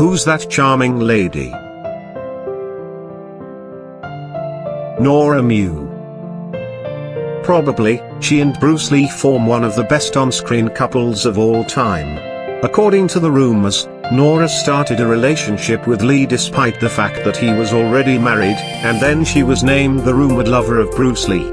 Who's that charming lady? Nora Miao. Probably, she and Bruce Lee form one of the best on-screen couples of all time. According to the rumors, Nora started a relationship with Lee despite the fact that he was already married, and then she was named the rumored lover of Bruce Lee.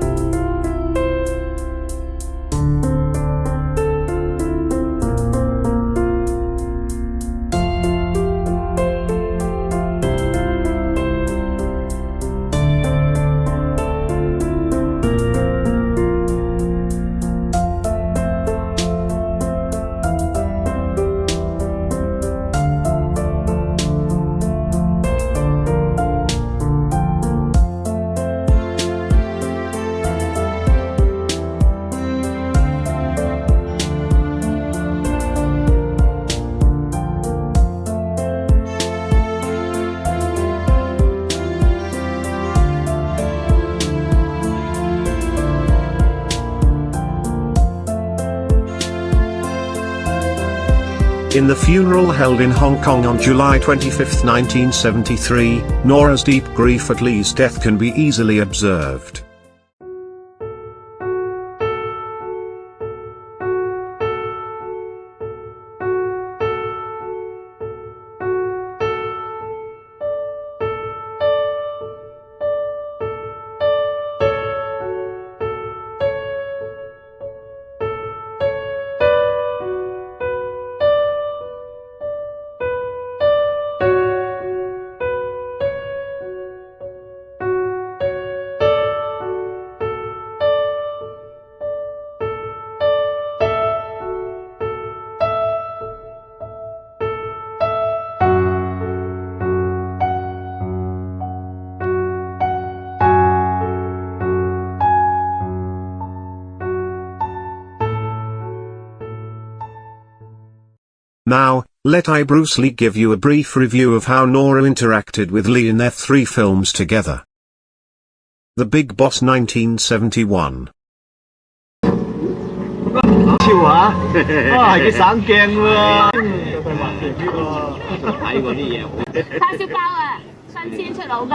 In the funeral held in Hong Kong on July 25, 1973, Nora's deep grief at Lee's death can be easily observed. Now, let iBruceLee give you a brief review of how Nora interacted with Lee in their 3 films together. The Big Boss 1971. 笑下，係幾省鏡喎！睇過啲嘢好。叉燒包啊，新鮮出爐㗎。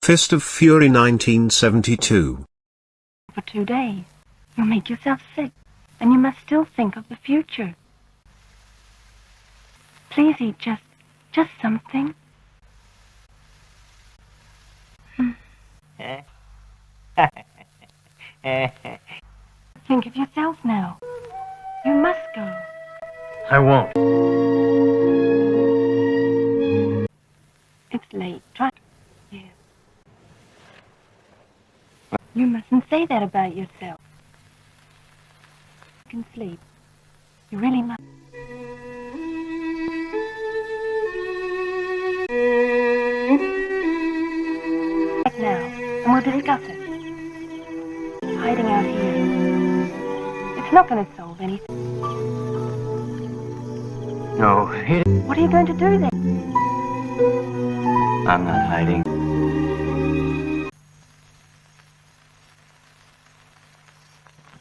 Fist of Fury 1972. For 2 days, you'll make yourself sick, and you must still think of the future. Please eat just something. Think of yourself now. You must go. I won't. It's late. Try. Yeah. You mustn't say that about yourself. You can sleep. You really must. Right now, and we'll discuss it. Hiding out here. It's not going to solve anything. No, What are you going to do then? I'm not hiding.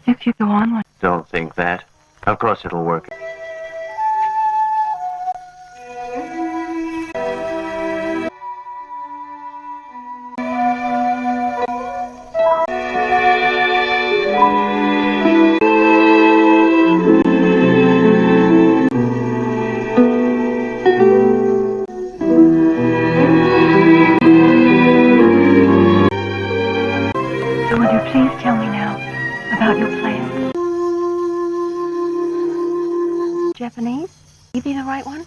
If you go on with Don't think that. Of course it'll work. Japanese? You be the right one?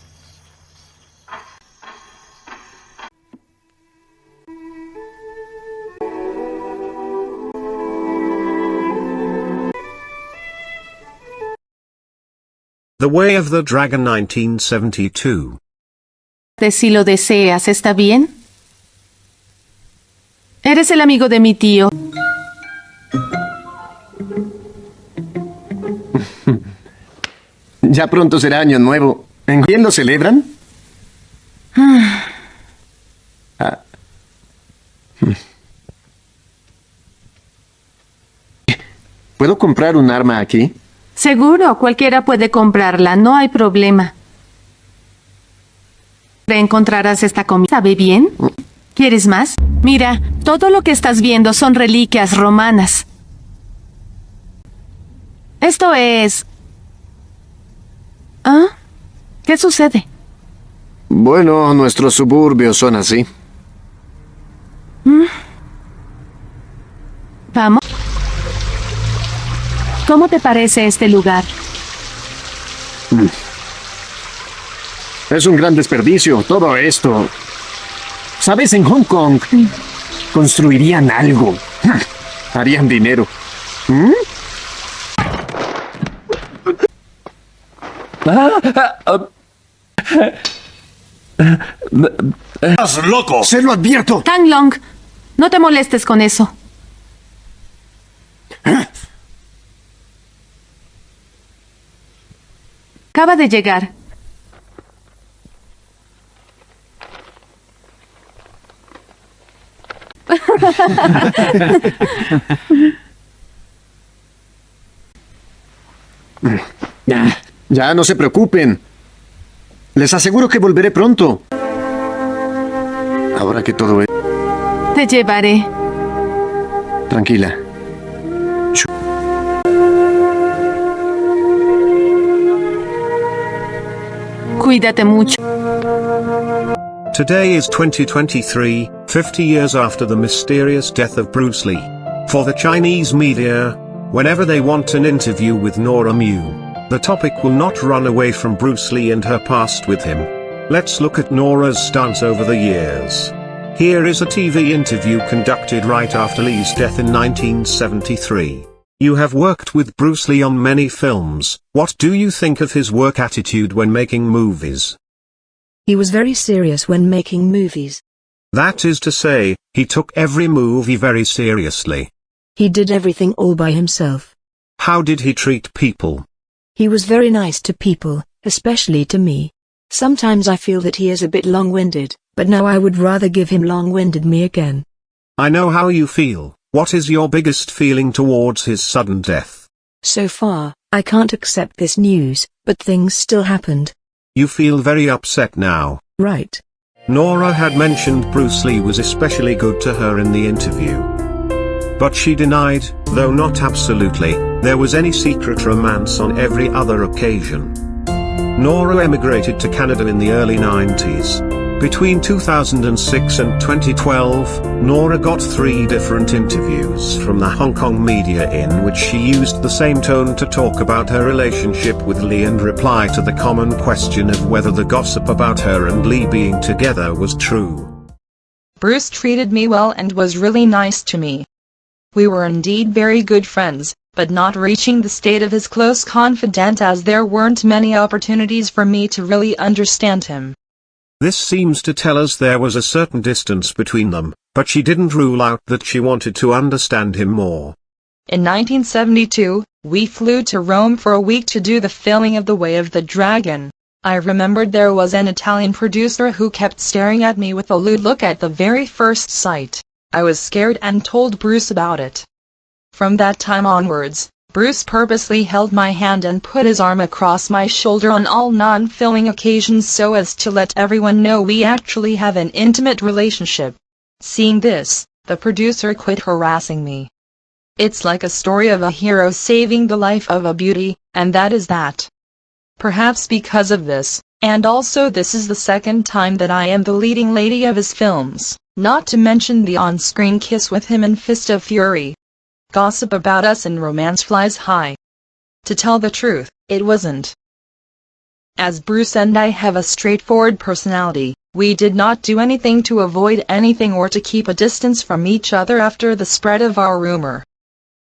The Way of the Dragon 1972. Si lo deseas, ¿está bien? Eres el amigo de mi tío. Ya pronto será Año Nuevo. ¿En quién lo celebran? ¿Puedo comprar un arma aquí? Seguro, cualquiera puede comprarla, no hay problema. Encontrarás esta comida. ¿Sabe bien? ¿Quieres más? Mira, todo lo que estás viendo son reliquias romanas. Esto es... ¿Ah? ¿Qué sucede? Bueno, nuestros suburbios son así. Vamos. ¿Cómo te parece este lugar? Es un gran desperdicio, todo esto. ¿Sabes? En Hong Kong construirían algo. Harían dinero. ¡Estás loco! ¡Se lo advierto! Tang Long, no te molestes con eso. Acaba de llegar. Ya, no se preocupen. Les aseguro que volveré pronto. Ahora que todo es... Te llevaré. Tranquila. Cuídate mucho. Today is 2023, 50 years after the mysterious death of Bruce Lee. For the Chinese media, whenever they want an interview with Nora Miao, the topic will not run away from Bruce Lee and her past with him. Let's look at Nora's stance over the years. Here is a TV interview conducted right after Lee's death in 1973. You have worked with Bruce Lee on many films. What do you think of his work attitude when making movies? He was very serious when making movies. That is to say, he took every movie very seriously. He did everything all by himself. How did he treat people? He was very nice to people, especially to me. Sometimes I feel that he is a bit long-winded, but now I would rather give him long-winded me again. I know how you feel. What is your biggest feeling towards his sudden death? So far, I can't accept this news, but things still happened. You feel very upset now. Right. Nora had mentioned Bruce Lee was especially good to her in the interview. But she denied, though not absolutely, there was any secret romance on every other occasion. Nora emigrated to Canada in the early 90s. Between 2006 and 2012, Nora got 3 different interviews from the Hong Kong media in which she used the same tone to talk about her relationship with Lee and reply to the common question of whether the gossip about her and Lee being together was true. Bruce treated me well and was really nice to me. We were indeed very good friends, but not reaching the state of his close confidant as there weren't many opportunities for me to really understand him. This seems to tell us there was a certain distance between them, but she didn't rule out that she wanted to understand him more. In 1972, we flew to Rome for a week to do the filming of The Way of the Dragon. I remembered there was an Italian producer who kept staring at me with a lewd look at the very first sight. I was scared and told Bruce about it. From that time onwards, Bruce purposely held my hand and put his arm across my shoulder on all non-filming occasions so as to let everyone know we actually have an intimate relationship. Seeing this, the producer quit harassing me. It's like a story of a hero saving the life of a beauty, and that is that. Perhaps because of this, and also this is the second time that I am the leading lady of his films, not to mention the on-screen kiss with him in Fist of Fury. Gossip about us and romance flies high. To tell the truth, it wasn't. As Bruce and I have a straightforward personality, we did not do anything to avoid anything or to keep a distance from each other after the spread of our rumor.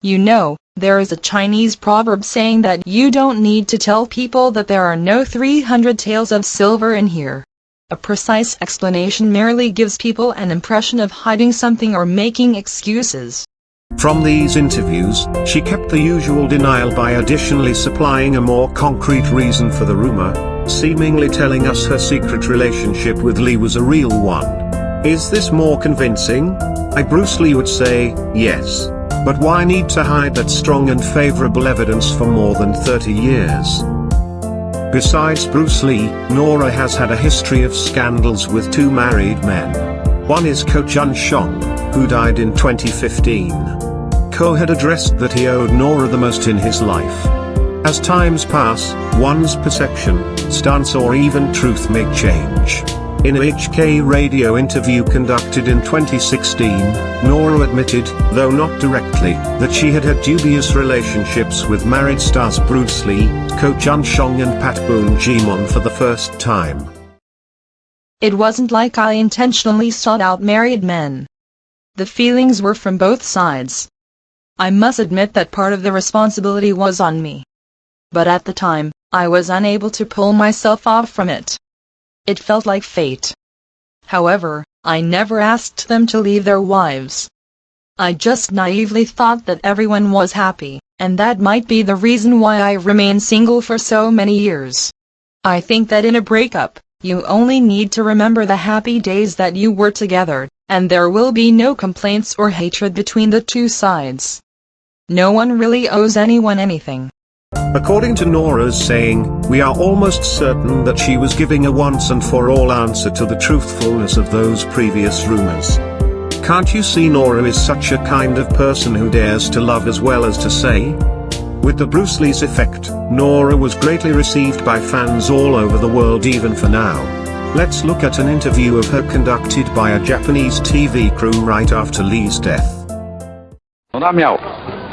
You know, there is a Chinese proverb saying that you don't need to tell people that there are no 300 taels of silver in here. A precise explanation merely gives people an impression of hiding something or making excuses. From these interviews, she kept the usual denial by additionally supplying a more concrete reason for the rumor, seemingly telling us her secret relationship with Lee was a real one. Is this more convincing? iBruceLee would say, yes. But why need to hide that strong and favorable evidence for more than 30 years? Besides Bruce Lee, Nora has had a history of scandals with two married men. One is Ko Jun-shong, who died in 2015. Ko had addressed that he owed Nora the most in his life. As times pass, one's perception, stance or even truth may change. In a HK radio interview conducted in 2016, Nora admitted, though not directly, that she had had dubious relationships with married stars Bruce Lee, Ko Jun-shong and Pat Boon-jimon for the first time. It wasn't like I intentionally sought out married men. The feelings were from both sides. I must admit that part of the responsibility was on me. But at the time, I was unable to pull myself off from it. It felt like fate. However, I never asked them to leave their wives. I just naively thought that everyone was happy, and that might be the reason why I remained single for so many years. I think that in a breakup, you only need to remember the happy days that you were together, and there will be no complaints or hatred between the two sides. No one really owes anyone anything. According to Nora's saying, we are almost certain that she was giving a once and for all answer to the truthfulness of those previous rumors. Can't you see Nora is such a kind of person who dares to love as well as to say? With the Bruce Lee's effect, Nora was greatly received by fans all over the world even for now. Let's look at an interview of her conducted by a Japanese TV crew right after Lee's death. NORA MIAO、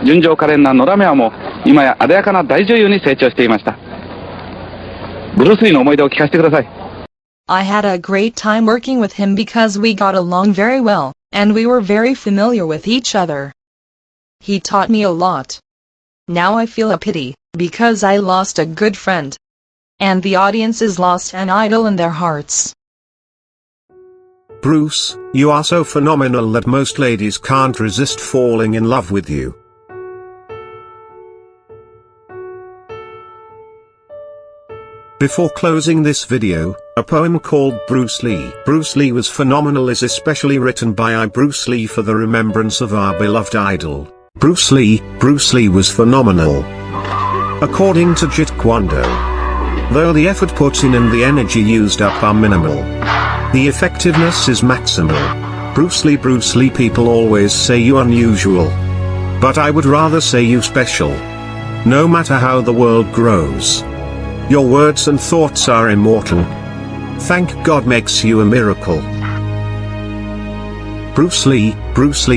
純情可憐なNORA MIAOも今や艶やかな大女優に成長していました。ブルース・リーの思い出を聞かせてください。I had a great time working with him because we got along very well, and we were very familiar with each other. He taught me a lot. Now I feel a pity, because I lost a good friend. And the audience is lost an idol in their hearts. Bruce, you are so phenomenal that most ladies can't resist falling in love with you. Before closing this video, a poem called Bruce Lee. Bruce Lee was phenomenal is especially written by iBruceLee for the remembrance of our beloved idol. Bruce Lee was phenomenal. According to Jeet Kune Do. Though the effort put in and the energy used up are minimal, the effectiveness is maximal. Bruce Lee people always say you unusual. But I would rather say you special. No matter how the world grows, your words and thoughts are immortal. Thank God makes you a miracle. Bruce Lee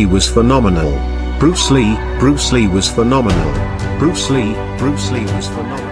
was phenomenal. Bruce Lee was phenomenal. Bruce Lee was phenomenal.